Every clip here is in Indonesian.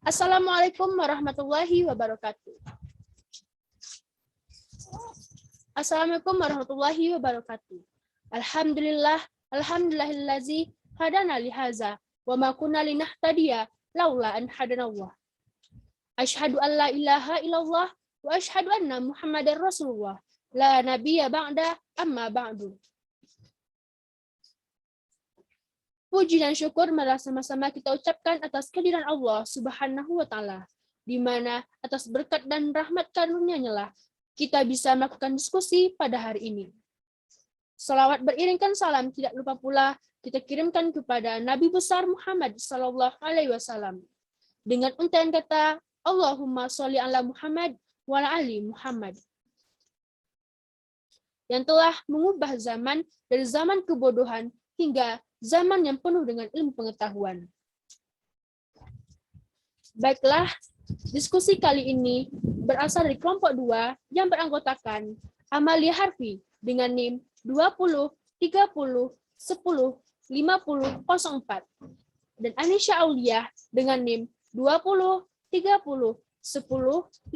Assalamualaikum warahmatullahi wabarakatuh. Assalamualaikum warahmatullahi wabarakatuh. Alhamdulillahillazi hadana lihaza wa ma kunna linahtadiya laula an hadanallah. Asyhadu an la ilaha illallah wa asyhadu anna Muhammadar Rasulullah. La nabiyya ba'da amma ba'du. Puji dan syukur mari sama-sama kita ucapkan atas kehadiran Allah Subhanahu wa taala, di mana atas berkat dan rahmat karunia-Nya lah kita bisa melakukan diskusi pada hari ini. Salawat beriringkan salam tidak lupa pula kita kirimkan kepada Nabi besar Muhammad sallallahu alaihi wasallam dengan untaian kata Allahumma sholli ala Muhammad wa ala ali Muhammad, yang telah mengubah zaman dari zaman kebodohan hingga zaman yang penuh dengan ilmu pengetahuan. Baiklah, diskusi kali ini berasal dari kelompok 2 yang beranggotakan Amalia Harfi dengan NIM 20 30 10 50 04 dan Anisha Aulia dengan NIM 20 30 10 50 05.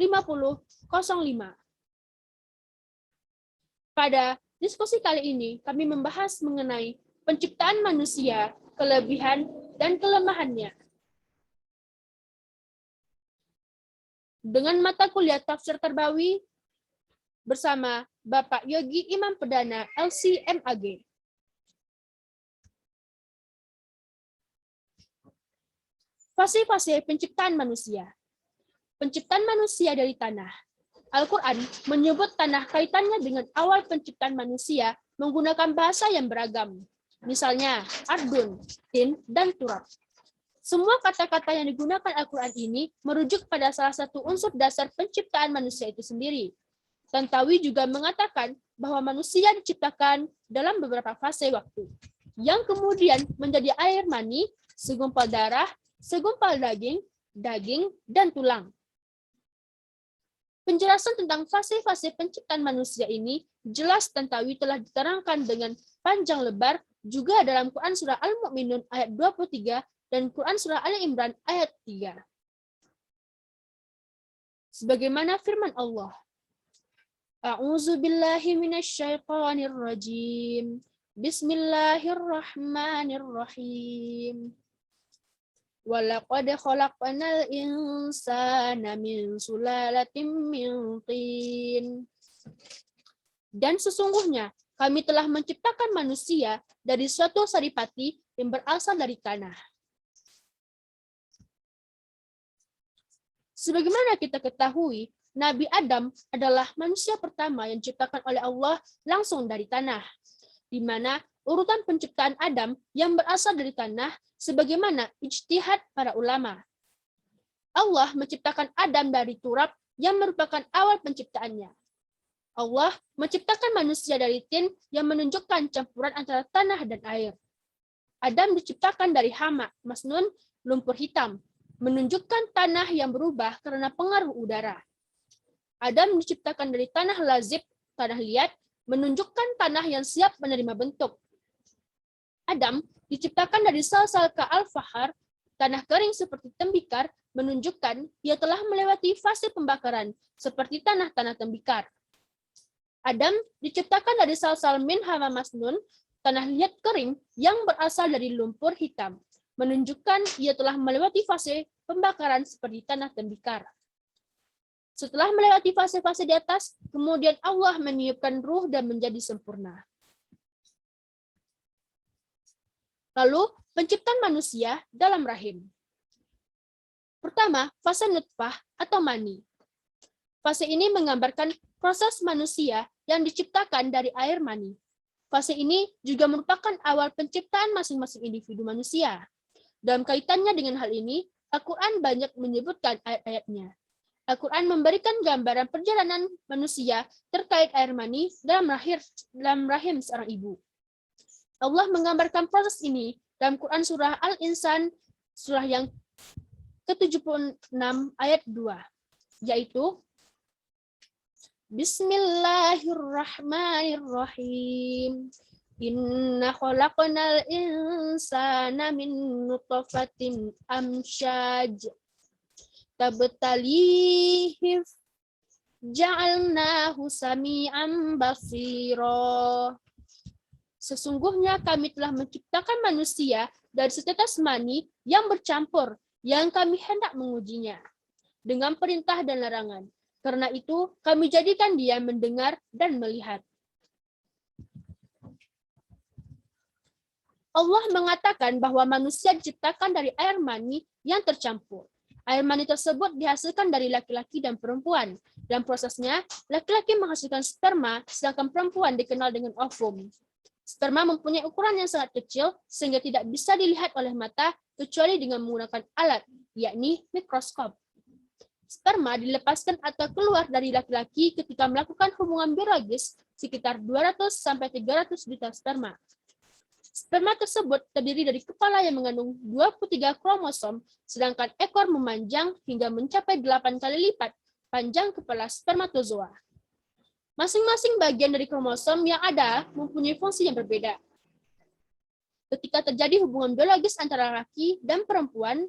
Pada diskusi kali ini kami membahas mengenai penciptaan manusia, kelebihan dan kelemahannya. Dengan mata kuliah Tafsir Tarbawi bersama Bapak Yogi Imam Perdana LC.MAG. Fase-fase penciptaan manusia. Penciptaan manusia dari tanah. Al-Quran menyebut tanah kaitannya dengan awal penciptaan manusia menggunakan bahasa yang beragam. Misalnya, ardun, tin, dan turab. Semua kata-kata yang digunakan Al-Quran ini merujuk pada salah satu unsur dasar penciptaan manusia itu sendiri. Tantawi juga mengatakan bahwa manusia diciptakan dalam beberapa fase waktu, yang kemudian menjadi air mani, segumpal darah, segumpal daging, dan tulang. Penjelasan tentang fase-fase penciptaan manusia ini jelas Tantawi telah diterangkan dengan panjang lebar juga dalam Quran Surah Al-Mu'minun ayat 23 dan Quran Surah Ali Imran ayat 3. Sebagaimana firman Allah, A'udzu billahi minasyaitonir rajim. Bismillahirrahmanirrahim. Walaqad khalaqnal insana min sulalatin min tin. Dan sesungguhnya kami telah menciptakan manusia dari suatu saripati yang berasal dari tanah. Sebagaimana kita ketahui, Nabi Adam adalah manusia pertama yang diciptakan oleh Allah langsung dari tanah, di mana urutan penciptaan Adam yang berasal dari tanah sebagaimana ijtihad para ulama. Allah menciptakan Adam dari turab yang merupakan awal penciptaannya. Allah menciptakan manusia dari tin yang menunjukkan campuran antara tanah dan air. Adam diciptakan dari hama, masnun, lumpur hitam, menunjukkan tanah yang berubah karena pengaruh udara. Adam diciptakan dari tanah lazib, tanah liat, menunjukkan tanah yang siap menerima bentuk. Adam diciptakan dari sel-sel ka'al-fahar, tanah kering seperti tembikar, menunjukkan ia telah melewati fase pembakaran, seperti tanah-tanah tembikar. Adam diciptakan dari sel-sel min hama masnun, tanah liat kering yang berasal dari lumpur hitam, menunjukkan ia telah melewati fase pembakaran seperti tanah tembikar. Setelah melewati fase-fase di atas, kemudian Allah meniupkan ruh dan menjadi sempurna. Lalu, penciptaan manusia dalam rahim. Pertama, fase nutfah atau mani. Fase ini menggambarkan proses manusia yang diciptakan dari air mani. Fase ini juga merupakan awal penciptaan masing-masing individu manusia. Dalam kaitannya dengan hal ini, Al-Quran banyak menyebutkan ayat-ayatnya. Al-Quran memberikan gambaran perjalanan manusia terkait air mani dalam rahim seorang ibu. Allah menggambarkan proses ini dalam Quran Surah Al-Insan, surah yang ke-76 ayat 2, yaitu Bismillahirrahmanirrahim. Inna khalaqnal insana min nutfatin amsyaj. tabtalih ja'alnahu sami'an basira. Sesungguhnya kami telah menciptakan manusia dari setetes mani yang bercampur, yang kami hendak mengujinya dengan perintah dan larangan. Karena itu, kami jadikan dia mendengar dan melihat. Allah mengatakan bahwa manusia diciptakan dari air mani yang tercampur. Air mani tersebut dihasilkan dari laki-laki dan perempuan. Dalam prosesnya, laki-laki menghasilkan sperma, sedangkan perempuan dikenal dengan ovum. Sperma mempunyai ukuran yang sangat kecil, sehingga tidak bisa dilihat oleh mata, kecuali dengan menggunakan alat, yakni mikroskop. Sperma dilepaskan atau keluar dari laki-laki ketika melakukan hubungan biologis sekitar 200-300 juta sperma. Sperma tersebut terdiri dari kepala yang mengandung 23 kromosom, sedangkan ekor memanjang hingga mencapai 8 kali lipat panjang kepala spermatozoa. Masing-masing bagian dari kromosom yang ada mempunyai fungsi yang berbeda. Ketika terjadi hubungan biologis antara laki dan perempuan,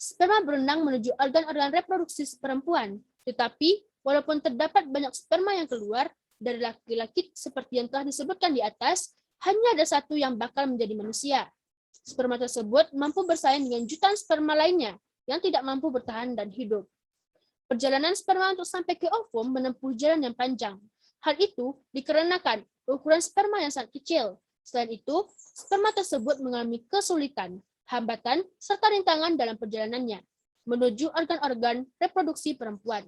sperma berenang menuju organ-organ reproduksi perempuan. Tetapi, walaupun terdapat banyak sperma yang keluar dari laki-laki seperti yang telah disebutkan di atas, hanya ada satu yang bakal menjadi manusia. Sperma tersebut mampu bersaing dengan jutaan sperma lainnya yang tidak mampu bertahan dan hidup. Perjalanan sperma untuk sampai ke ovum menempuh jalan yang panjang. Hal itu dikarenakan ukuran sperma yang sangat kecil. Selain itu, sperma tersebut mengalami kesulitan, hambatan, serta rintangan dalam perjalanannya menuju organ-organ reproduksi perempuan.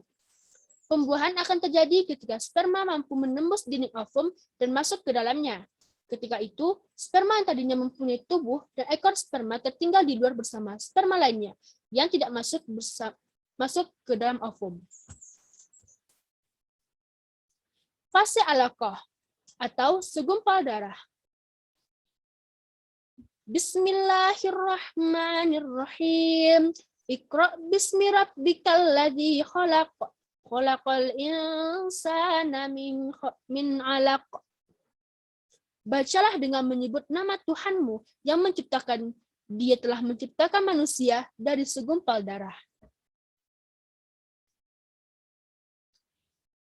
Pembuahan akan terjadi ketika sperma mampu menembus dinding ovum dan masuk ke dalamnya. Ketika itu, sperma yang tadinya mempunyai tubuh dan ekor sperma tertinggal di luar bersama sperma lainnya yang tidak masuk ke dalam ovum. Fase alaqah atau segumpal darah. Bismillahirrahmanirrahim. Iqra bismi rabbikal ladzi khalaq. Khalaqal insana min 'alaq. Bacalah dengan menyebut nama Tuhanmu yang menciptakan. Dia telah menciptakan manusia dari segumpal darah.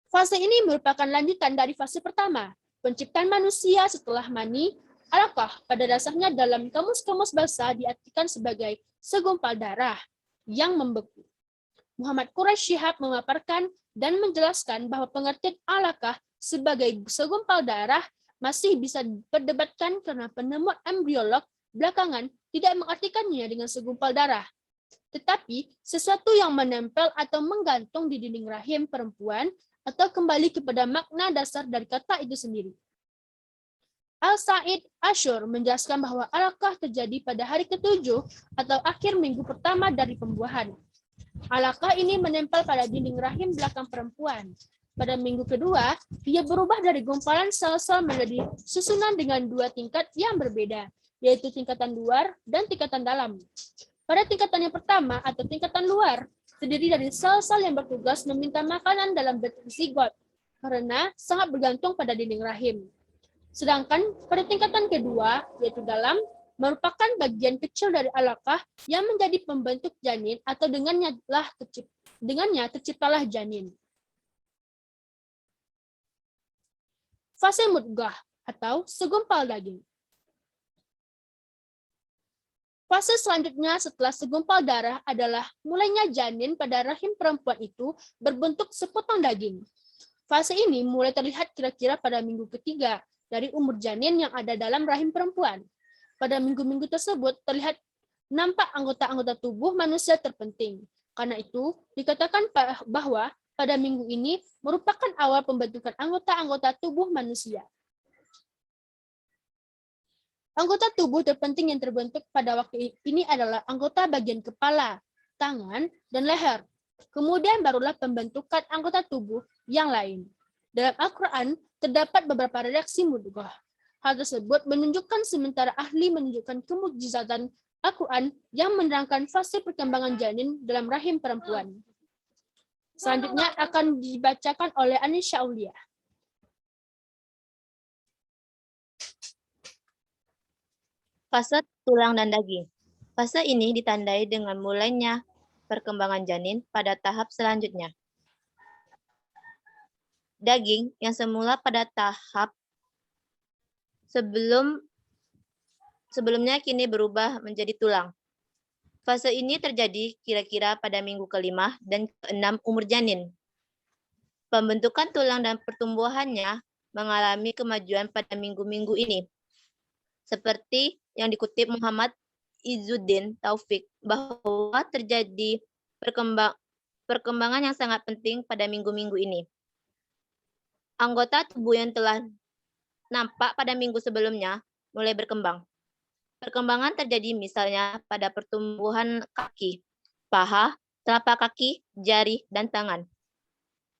Fase ini merupakan lanjutan dari fase pertama, penciptaan manusia setelah mani. Alaqah pada dasarnya dalam kamus-kamus bahasa diartikan sebagai segumpal darah yang membeku. Muhammad Quraish Shihab memaparkan dan menjelaskan bahwa pengertian alaqah sebagai segumpal darah masih bisa diperdebatkan karena penemu embriolog belakangan tidak mengartikannya dengan segumpal darah, tetapi sesuatu yang menempel atau menggantung di dinding rahim perempuan atau kembali kepada makna dasar dari kata itu sendiri. Al-Sa'id Ashur menjelaskan bahwa alaqah terjadi pada hari ke-7 atau akhir minggu pertama dari pembuahan. Alaqah ini menempel pada dinding rahim belakang perempuan. Pada minggu kedua, ia berubah dari gumpalan sel-sel menjadi susunan dengan dua tingkat yang berbeda, yaitu tingkatan luar dan tingkatan dalam. Pada tingkatan yang pertama atau tingkatan luar, terdiri dari sel-sel yang bertugas meminta makanan dalam bentuk zigot, karena sangat bergantung pada dinding rahim. Sedangkan pada tingkatan kedua, yaitu dalam, merupakan bagian kecil dari alaqah yang menjadi pembentuk janin atau dengannya terciptalah janin. Fase mudghah atau segumpal daging. Fase selanjutnya setelah segumpal darah adalah mulainya janin pada rahim perempuan itu berbentuk sepotong daging. Fase ini mulai terlihat kira-kira pada minggu ketiga dari umur janin yang ada dalam rahim perempuan. Pada minggu-minggu tersebut terlihat nampak anggota-anggota tubuh manusia terpenting. Karena itu, dikatakan bahwa pada minggu ini merupakan awal pembentukan anggota-anggota tubuh manusia. Anggota tubuh terpenting yang terbentuk pada waktu ini adalah anggota bagian kepala, tangan, dan leher. Kemudian barulah pembentukan anggota tubuh yang lain. Dalam Al-Quran, terdapat beberapa redaksi mudghah. Hal tersebut menunjukkan sementara ahli menunjukkan kemukjizatan Al-Quran yang menerangkan fase perkembangan janin dalam rahim perempuan. Selanjutnya akan dibacakan oleh Anisha Aulia. Fase tulang dan daging. Fase ini ditandai dengan mulainya perkembangan janin pada tahap selanjutnya. Daging yang semula pada tahap sebelumnya kini berubah menjadi tulang. Fase ini terjadi kira-kira pada minggu kelima dan keenam umur janin. Pembentukan tulang dan pertumbuhannya mengalami kemajuan pada minggu-minggu ini. Seperti yang dikutip Muhammad Izzuddin Taufik, bahwa terjadi perkembangan yang sangat penting pada minggu-minggu ini. Anggota tubuh yang telah nampak pada minggu sebelumnya mulai berkembang. Perkembangan terjadi misalnya pada pertumbuhan kaki, paha, telapak kaki, jari, dan tangan.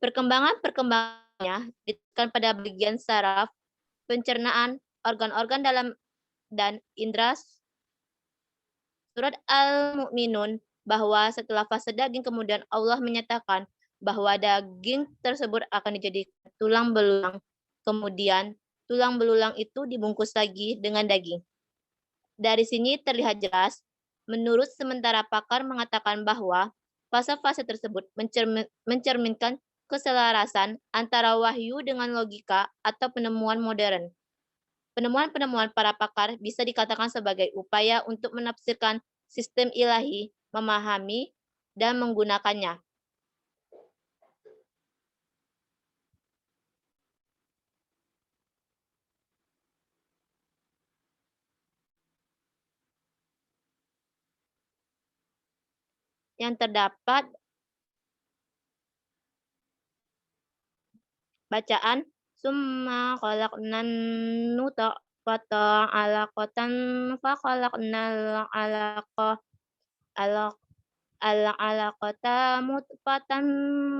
Perkembangannya ditekan pada bagian saraf, pencernaan, organ-organ dalam, dan indera. Surat Al-Mu'minun bahwa setelah fase daging kemudian Allah menyatakan bahwa daging tersebut akan dijadikan tulang belulang. Kemudian tulang belulang itu dibungkus lagi dengan daging. Dari sini terlihat jelas, menurut sementara pakar mengatakan bahwa fase-fase tersebut mencerminkan keselarasan antara wahyu dengan logika atau penemuan modern. Penemuan-penemuan para pakar bisa dikatakan sebagai upaya untuk menafsirkan sistem ilahi, memahami, dan menggunakannya. Yang terdapat bacaan summa khalaqnan nutfatan alaqatan fa khalaqnal alaqata mutfatan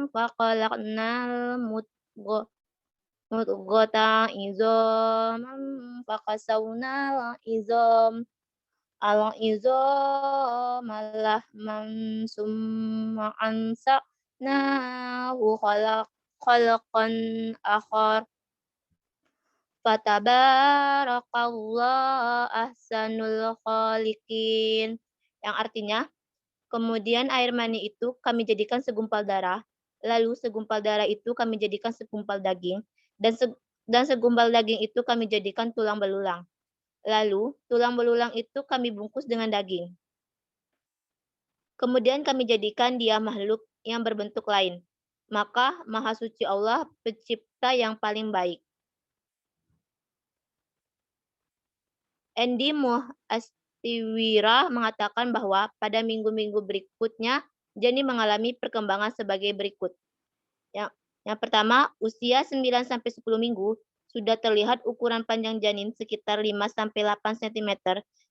fa khalaqnal mudghata izaman fa kasawnal izam malah summa ansa'nahu khalaqan akhar fatabarakallahu ahsanul khaliqin, yang artinya kemudian air mani itu kami jadikan segumpal darah, lalu segumpal darah itu kami jadikan segumpal daging, dan segumpal daging itu kami jadikan tulang belulang. Lalu, tulang belulang itu kami bungkus dengan daging. Kemudian kami jadikan dia makhluk yang berbentuk lain. Maka Maha Suci Allah, pencipta yang paling baik. Andy Muhastiwira mengatakan bahwa pada minggu-minggu berikutnya, janin mengalami perkembangan sebagai berikut. Yang pertama, usia 9-10 minggu, sudah terlihat ukuran panjang janin sekitar 5-8 cm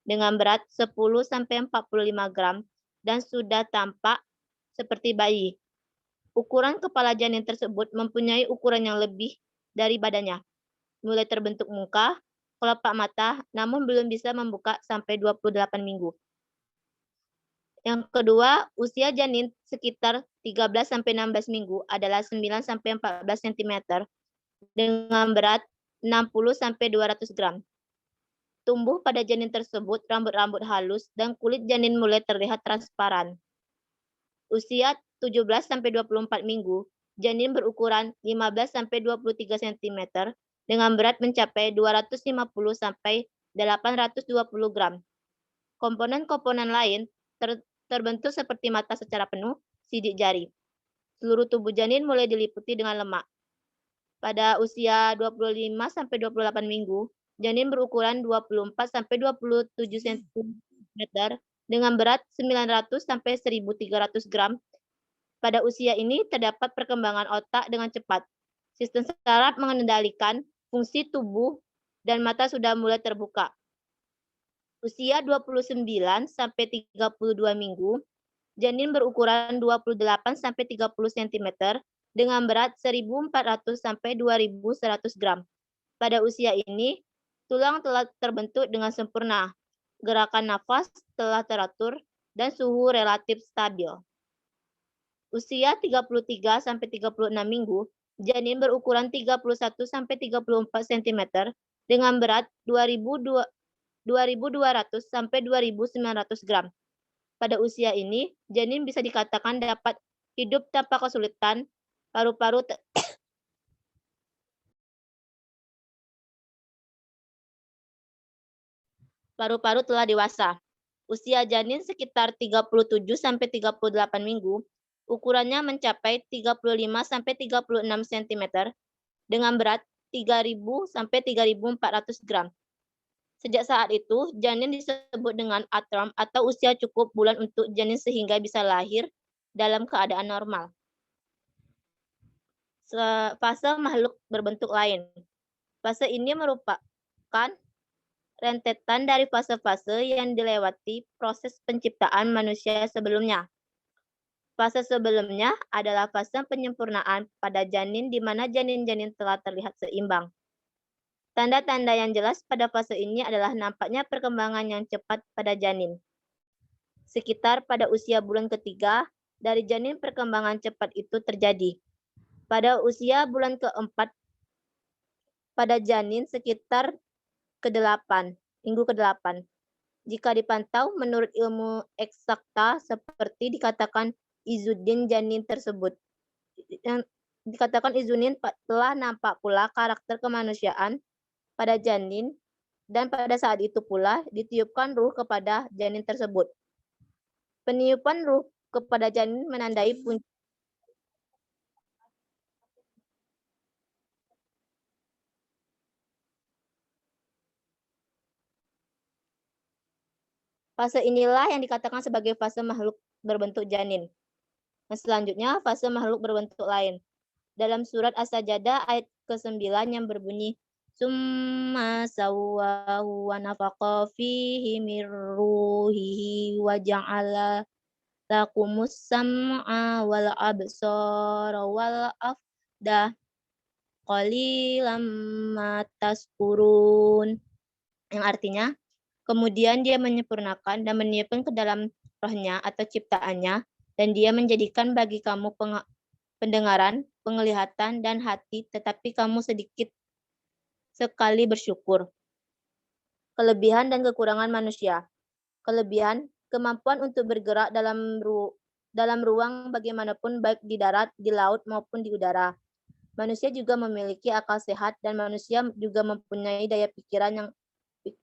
dengan berat 10-45 gram dan sudah tampak seperti bayi. Ukuran kepala janin tersebut mempunyai ukuran yang lebih dari badannya. Mulai terbentuk muka, kelopak mata, namun belum bisa membuka sampai 28 minggu. Yang kedua, usia janin sekitar 13-16 minggu adalah 9-14 cm dengan berat 60-200 gram. Tumbuh pada janin tersebut rambut-rambut halus dan kulit janin mulai terlihat transparan. Usia 17-24 minggu, janin berukuran 15-23 cm dengan berat mencapai 250-820 gram. Komponen-komponen lain terbentuk seperti mata secara penuh, sidik jari. Seluruh tubuh janin mulai diliputi dengan lemak. Pada usia 25-28 minggu, janin berukuran 24-27 cm dengan berat 900-1300 gram. Pada usia ini terdapat perkembangan otak dengan cepat. Sistem saraf mengendalikan fungsi tubuh dan mata sudah mulai terbuka. Usia 29-32 minggu, janin berukuran 28-30 cm dengan berat 1.400-2.100 gram. Pada usia ini, tulang telah terbentuk dengan sempurna, gerakan nafas telah teratur, dan suhu relatif stabil. Usia 33-36 minggu, janin berukuran 31-34 cm dengan berat 2.200-2.900 gram. Pada usia ini, janin bisa dikatakan dapat hidup tanpa kesulitan, paru-paru telah dewasa. Usia janin sekitar 37-38 minggu, ukurannya mencapai 35-36 cm dengan berat 3.000-3.400 gram. Sejak saat itu, janin disebut dengan aterm atau usia cukup bulan untuk janin sehingga bisa lahir dalam keadaan normal. Fase makhluk berbentuk lain. Fase ini merupakan rentetan dari fase-fase yang dilewati proses penciptaan manusia sebelumnya. Fase sebelumnya adalah fase penyempurnaan pada janin di mana janin-janin telah terlihat seimbang. Tanda-tanda yang jelas pada fase ini adalah nampaknya perkembangan yang cepat pada janin. Sekitar pada usia bulan ketiga, dari janin perkembangan cepat itu terjadi. Pada usia bulan keempat, pada janin sekitar minggu ke-8. Jika dipantau, menurut ilmu eksakta seperti dikatakan Izzuddin janin tersebut. Yang dikatakan Izzuddin telah nampak pula karakter kemanusiaan pada janin, dan pada saat itu pula ditiupkan ruh kepada janin tersebut. Peniupan ruh kepada janin menandai puncak fase inilah yang dikatakan sebagai fase makhluk berbentuk janin. Nah, selanjutnya fase makhluk berbentuk lain. Dalam surat As-Sajdah ayat ke-9 yang berbunyi summa sawwahu wa nafaqa fihi min ruhihi wa ja'ala lakumus sam'a wal absara wal afdah qalilan ma tashkurun. Yang artinya, kemudian dia menyempurnakan dan meniupkan ke dalam rohnya atau ciptaannya, dan dia menjadikan bagi kamu pendengaran, penglihatan, dan hati, tetapi kamu sedikit sekali bersyukur. Kelebihan dan kekurangan manusia. Kelebihan, kemampuan untuk bergerak dalam ruang bagaimanapun, baik di darat, di laut, maupun di udara. Manusia juga memiliki akal sehat, dan manusia juga mempunyai daya pikiran yang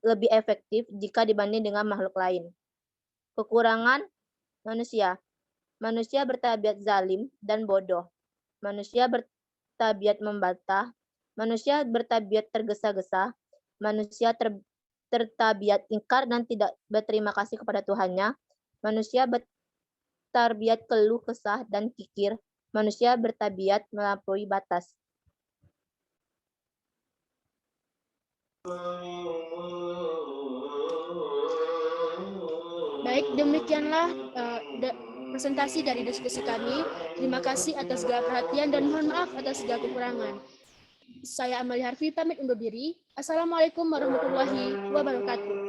lebih efektif jika dibanding dengan makhluk lain. Kekurangan manusia. Manusia bertabiat zalim dan bodoh. Manusia bertabiat membantah. Manusia bertabiat tergesa-gesa. Manusia tertabiat ingkar dan tidak berterima kasih kepada Tuhannya. Manusia bertabiat keluh kesah dan kikir. Manusia bertabiat melampaui batas. Baik, demikianlah presentasi dari diskusi kami. Terima kasih atas segala perhatian dan mohon maaf atas segala kekurangan. Saya Amalia Harfi pamit undur diri. Assalamualaikum warahmatullahi wabarakatuh.